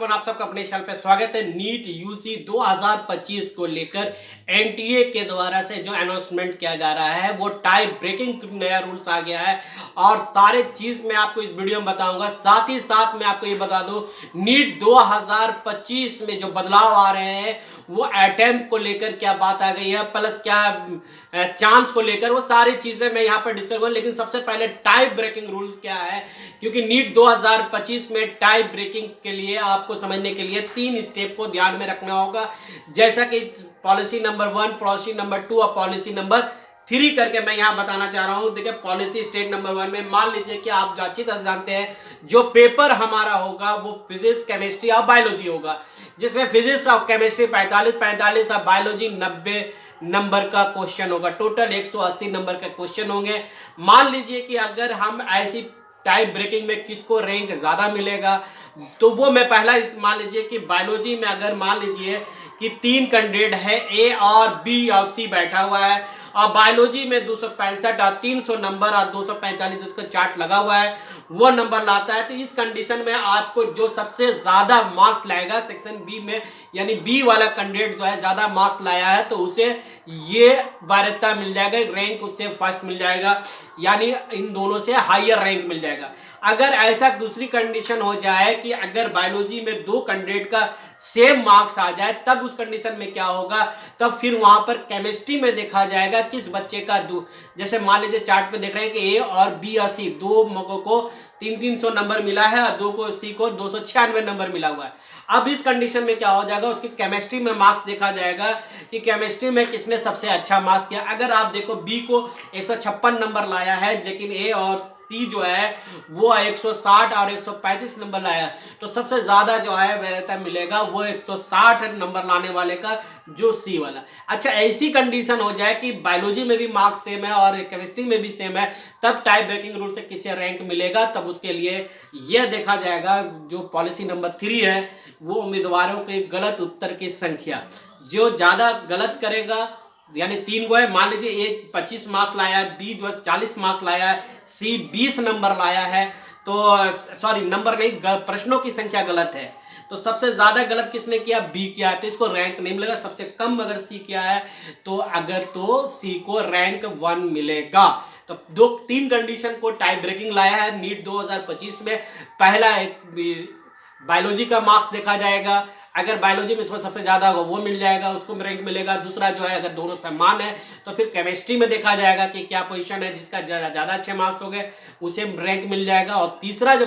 Everyone, आप सबका अपने चैनल पे स्वागत है। नीट यूजी 2025 को लेकर एनटीए के द्वारा से जो अनाउंसमेंट किया जा रहा है वो टाइम ब्रेकिंग नया रूल्स आ गया है और सारे चीज मैं आपको इस वीडियो में बताऊंगा। साथ ही साथ मैं आपको ये बता दूं, नीट 2025 में जो बदलाव आ रहे हैं वो अटेम्प्ट को लेकर क्या बात आ गई है, प्लस क्या चांस को लेकर, वो सारी चीजें मैं यहाँ पर डिस्कस करूंगा। लेकिन सबसे पहले टाइम ब्रेकिंग रूल क्या है, क्योंकि नीट 2025 में टाइम ब्रेकिंग के लिए आपको समझने के लिए 3 स्टेप को ध्यान में रखना होगा, जैसा कि पॉलिसी नंबर 1, पॉलिसी नंबर 2 और पॉलिसी नंबर 3 करके मैं यहां बताना चाह रहा हूं। देखिए, पॉलिसी स्टेट नंबर 1 में मान लीजिए कि आप अच्छी तरह जानते हैं जो पेपर हमारा होगा वो फिजिक्स, केमिस्ट्री और बायोलॉजी होगा, जिसमें फिजिक्स और केमिस्ट्री 45 और बायोलॉजी 90 नंबर का क्वेश्चन होगा। टोटल 180 नंबर के क्वेश्चन होंगे। मान लीजिए कि अगर हम ऐसी टाइम ब्रेकिंग में किसको रैंक ज्यादा मिलेगा, तो वो मैं पहला मान लीजिए कि बायोलॉजी में अगर मान लीजिए कि 3 कैंडिडेट है, ए और बी और सी बैठा हुआ है, और बायोलॉजी में 265 और 300 नंबर और 245 उसका चार्ट लगा हुआ है, वो नंबर लाता है, तो इस कंडीशन में आपको जो सबसे ज्यादा मार्क्स लाएगा सेक्शन बी में, यानी बी वाला कैंडिडेट जो है ज्यादा मार्क्स लाया है, तो उसे ये वरीयता मिल जाएगा, रैंक उससे फर्स्ट मिल जाएगा, यानी इन दोनों से हायर रैंक मिल जाएगा। अगर ऐसा दूसरी कंडीशन हो जाए कि अगर बायोलॉजी में 2 कैंडिडेट का सेम मार्क्स आ जाए, तब उस कंडीशन में क्या होगा, तब फिर वहां पर केमिस्ट्री में देखा जाएगा किस बच्चे का जैसे मान लीजिए चार्ट पे देख रहे हैं कि ए और बी और सी, 2 को 300 नंबर मिला है और 2 को सी को 296 नंबर मिला हुआ है। अब इस कंडीशन में क्या हो जाएगा, उसकी केमिस्ट्री में मार्क्स देखा जाएगा कि केमिस्ट्री में किसने सबसे अच्छा मार्क्स किया। अगर आप देखो बी को 156 नंबर लाया है, लेकिन ए और सी जो है वो 160 और 135 नंबर लाया, तो सबसे ज्यादा जो है वरीयता मिलेगा वो 160 नंबर लाने वाले का, जो सी वाला। अच्छा, ऐसी कंडीशन हो जाए कि बायोलॉजी में भी मार्क्स सेम है और केमिस्ट्री में भी सेम है, तब टाइम ब्रेकिंग रूल से किसे रैंक मिलेगा, तब उसके लिए यह देखा जाएगा जो पॉलिसी नंबर 3 है, वो उम्मीदवारों के गलत उत्तर की संख्या, जो ज्यादा गलत करेगा, यानी 3 गो है, मान लीजिए ए 25 मार्क्स लाया है, बी जो 40 मार्क्स लाया है, सी 20 नंबर लाया है, तो सॉरी नंबर नहीं, प्रश्नों की संख्या गलत है, तो सबसे ज्यादा गलत किसने किया, बी किया है, तो इसको रैंक नहीं मिलेगा। सबसे कम अगर सी किया है तो सी को रैंक 1 मिलेगा। तो 3 कंडीशन को टाइम ब्रेकिंग लाया है नीट 2025 में। पहला बायोलॉजी का मार्क्स देखा जाएगा, अगर बायोलॉजी में इसमें सबसे ज्यादा होगा वो मिल जाएगा, उसको रैंक मिलेगा। दूसरा जो है, अगर दोनों समान है तो फिर केमिस्ट्री में देखा जाएगा कि क्या पोजीशन है, जिसका ज्यादा अच्छे मार्क्स हो गए उसे रैंक मिल जाएगा। और तीसरा जो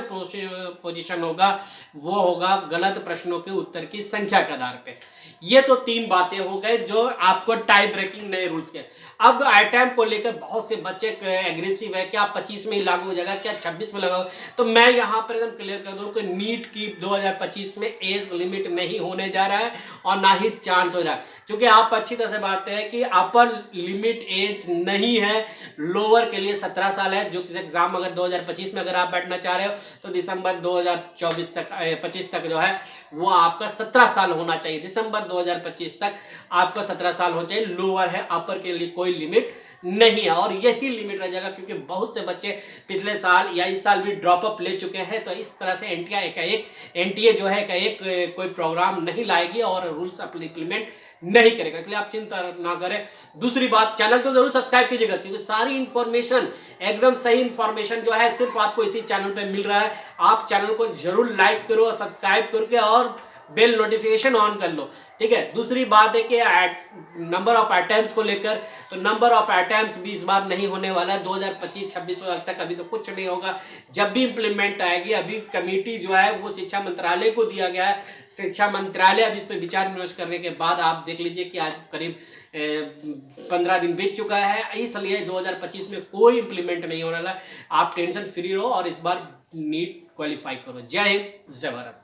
पोजीशन होगा वो होगा गलत प्रश्नों के उत्तर की संख्या के आधार पे। ये तो 3 बातें हो गए जो आपको टाइम ब्रेकिंग नए रूल्स के। अब अटेम्प्ट को लेकर बहुत से बच्चे एग्रेसिव है, क्या 25 में ही लागू हो जाएगा, क्या 26 में लागू, तो मैं यहाँ पर एकदम क्लियर कर दूं कि नीट की 2025 में एज लिमिट नहीं होने जा रहा है और ना ही चांस हो रहा है, क्योंकि आप अच्छी तरह से बात है कि अपर लिमिट एज नहीं है, लोअर के लिए 17 साल है। जो किसी एग्जाम अगर 2025 में अगर आप बैठना चाह रहे हो तो दिसंबर 2024 तक 25 तक जो है वो आपका 17 साल होना चाहिए। दिसंबर 2025 तक आपका 17 साल होना चाहिए, लोअर है, अपर के लिए कोई लिमिट नहीं है, और यही लिमिट रह जाएगा, क्योंकि बहुत से बच्चे पिछले साल या इस साल भी ड्रॉप अप ले चुके हैं। तो इस तरह से एनटीए जो है एक कोई प्रोग्राम नहीं लाएगी और रूल्स इंप्लीमेंट नहीं करेगा, इसलिए आप चिंता ना करें। दूसरी बात, चैनल को जरूर सब्सक्राइब कीजिएगा, क्योंकि सारी इंफॉर्मेशन एकदम सही इंफॉर्मेशन जो है सिर्फ आपको इसी चैनल पे मिल रहा है। आप चैनल को जरूर लाइक करो, सब्सक्राइब करके और बेल नोटिफिकेशन ऑन कर लो, ठीक है। दूसरी बात है कि नंबर ऑफ अटेम्प्ट्स को लेकर, तो नंबर ऑफ अटेम्प्ट्स भी इस बार नहीं होने वाला है 2025-26 तक, अभी तो कुछ नहीं होगा। जब भी इंप्लीमेंट आएगी, अभी कमेटी जो है वो शिक्षा मंत्रालय को दिया गया है, शिक्षा मंत्रालय अभी इस पर विचार विमर्श करने के बाद आप देख लीजिए कि आज करीब 15 दिन बीत चुका है, इसलिए 2025 में कोई इंप्लीमेंट नहीं होने वाला। आप टेंशन फ्री रहो और इस बार नीट क्वालिफाई करो। जय हिंद, जय भारत।